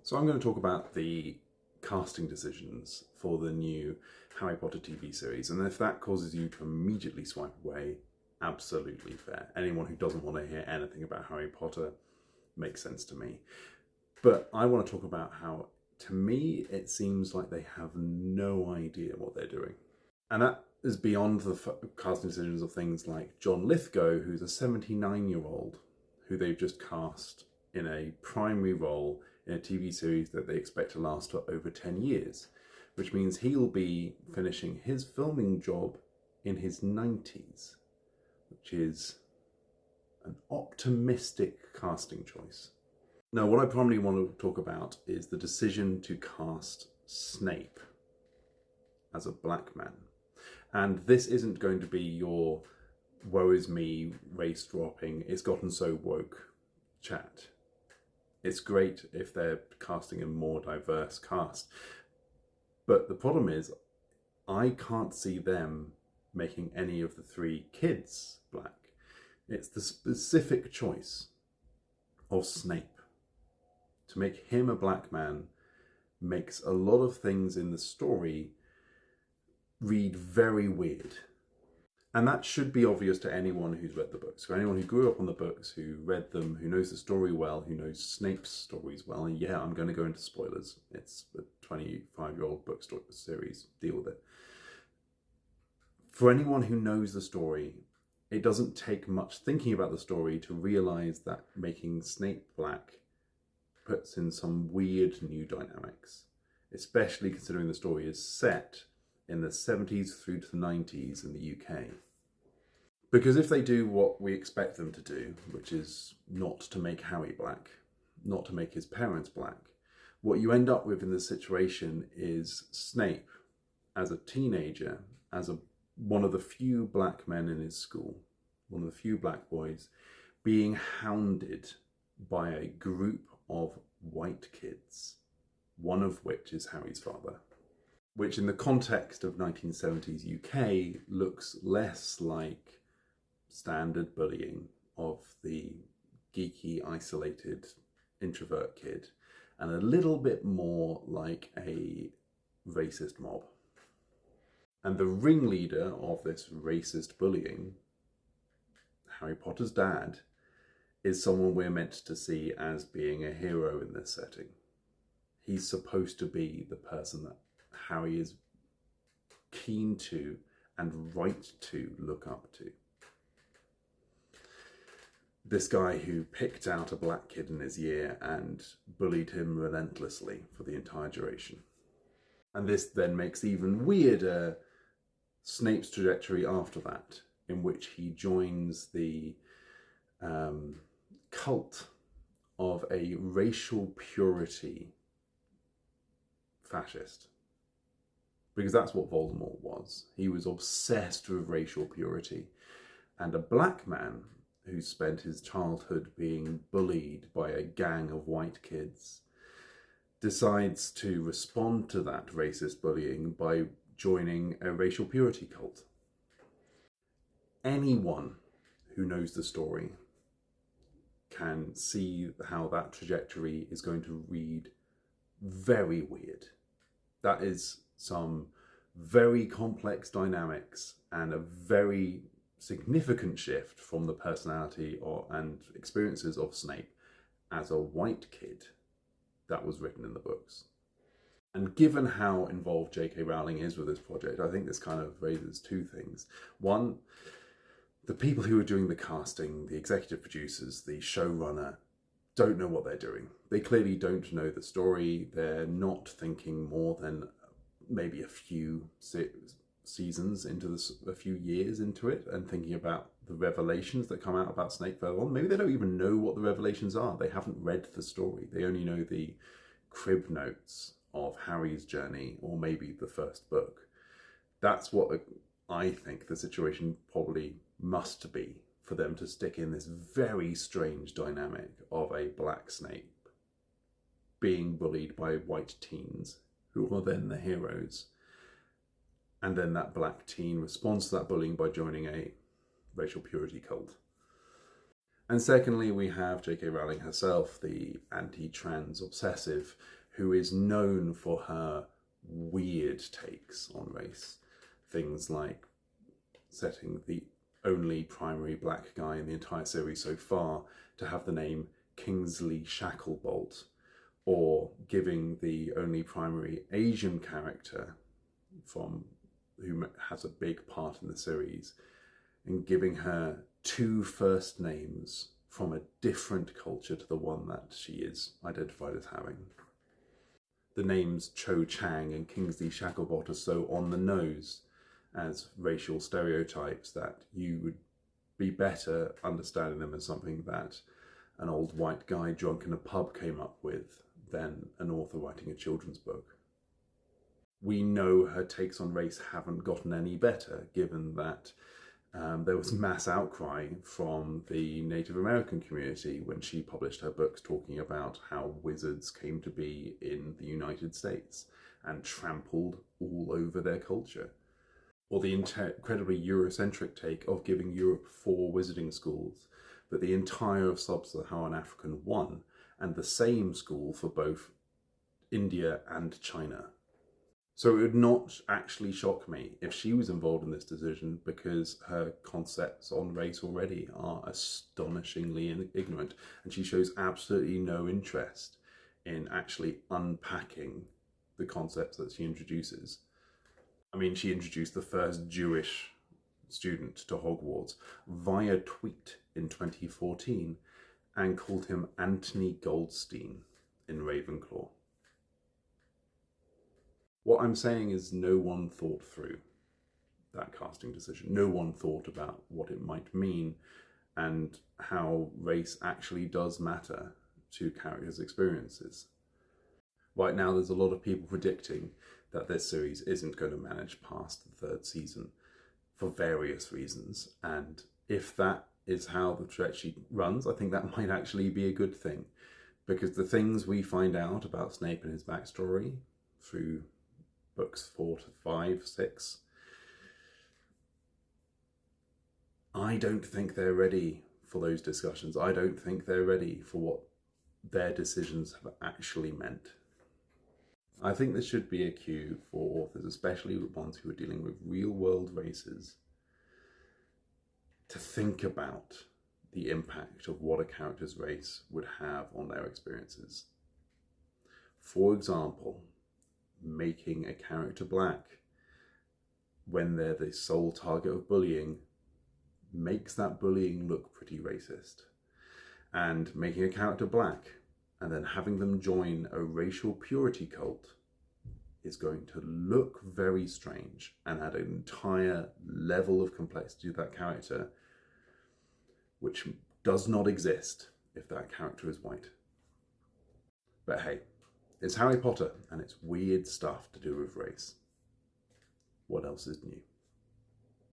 So I'm going to talk about the casting decisions for the new Harry Potter TV series, and if that causes you to immediately swipe away, absolutely fair. Anyone who doesn't want to hear anything about Harry Potter makes sense to me. But I want to talk about how, to me, it seems like they have no idea what they're doing. And that is beyond the casting decisions of things like John Lithgow, who's a 79-year-old who they've just cast in a primary role in a TV series that they expect to last for over 10 years, which means he'll be finishing his filming job in his 90s, which is an optimistic casting choice. Now, what I primarily want to talk about is the decision to cast Snape as a black man. And this isn't going to be your woe is me, race dropping, it's gotten so woke chat. It's great if they're casting a more diverse cast. But the problem is, I can't see them making any of the three kids black. It's the specific choice of Snape to make him a black man makes a lot of things in the story read very weird. And that should be obvious to anyone who's read the books, or anyone who grew up on the books, who read them, who knows the story well, who knows Snape's stories well. And yeah, I'm going to go into spoilers. It's a 25-year-old book series. Deal with it. For anyone who knows the story, it doesn't take much thinking about the story to realize that making Snape black puts in some weird new dynamics, especially considering the story is set in the 70s through to the 90s in the UK. Because if they do what we expect them to do, which is not to make Harry black, not to make his parents black, what you end up with in this situation is Snape as a teenager, as one of the few black men in his school, one of the few black boys, being hounded by a group of white kids, one of which is Harry's father. Which in the context of 1970s UK looks less like standard bullying of the geeky, isolated introvert kid, and a little bit more like a racist mob. And the ringleader of this racist bullying, Harry Potter's dad, is someone we're meant to see as being a hero in this setting. He's supposed to be the person that Harry is keen to and right to look up to. This guy who picked out a black kid in his year and bullied him relentlessly for the entire duration. And this then makes even weirder Snape's trajectory after that, in which he joins the cult of a racial purity fascist. Because that's what Voldemort was. He was obsessed with racial purity. And a black man who spent his childhood being bullied by a gang of white kids decides to respond to that racist bullying by joining a racial purity cult. Anyone who knows the story can see how that trajectory is going to read very weird. That is some very complex dynamics and a very significant shift from the personality and experiences of Snape as a white kid that was written in the books. And given how involved JK Rowling is with this project, I think this kind of raises two things. One, the people who are doing the casting, the executive producers, the showrunner, don't know what they're doing. They clearly don't know the story. They're not thinking more than maybe a few seasons into this, a few years into it, and thinking about the revelations that come out about Snape further on. Maybe they don't even know what the revelations are. They haven't read the story. They only know the crib notes of Harry's journey, or maybe the first book. That's what I think the situation probably must be for them to stick in this very strange dynamic of a black Snape being bullied by white teens who are then the heroes. And then that black teen responds to that bullying by joining a racial purity cult. And secondly, we have JK Rowling herself, the anti-trans obsessive, who is known for her weird takes on race. Things like setting the only primary black guy in the entire series so far to have the name Kingsley Shacklebolt, or giving the only primary Asian character who has a big part in the series, and giving her 2 first names from a different culture to the one that she is identified as having. The names Cho Chang and Kingsley Shacklebolt are so on the nose as racial stereotypes that you would be better understanding them as something that an old white guy drunk in a pub came up with than an author writing a children's book. We know her takes on race haven't gotten any better, given that there was mass outcry from the Native American community when she published her books talking about how wizards came to be in the United States and trampled all over their culture. Or the incredibly Eurocentric take of giving Europe 4 wizarding schools, but the entire of sub-Saharan Africa 1, and the same school for both India and China. So it would not actually shock me if she was involved in this decision, because her concepts on race already are astonishingly ignorant, and she shows absolutely no interest in actually unpacking the concepts that she introduces. I mean, she introduced the first Jewish student to Hogwarts via tweet in 2014 and called him Anthony Goldstein in Ravenclaw. What I'm saying is no one thought through that casting decision. No one thought about what it might mean and how race actually does matter to characters' experiences. Right now, there's a lot of people predicting that this series isn't going to manage past the 3rd season for various reasons. And if that is how the trajectory runs, I think that might actually be a good thing, because the things we find out about Snape and his backstory through books 4 to 5, 6, I don't think they're ready for those discussions. I don't think they're ready for what their decisions have actually meant. I think this should be a cue for authors, especially ones who are dealing with real-world races, to think about the impact of what a character's race would have on their experiences. For example, making a character black when they're the sole target of bullying makes that bullying look pretty racist. And making a character black and then having them join a racial purity cult is going to look very strange and add an entire level of complexity to that character, which does not exist if that character is white. But hey, it's Harry Potter and it's weird stuff to do with race. What else is new?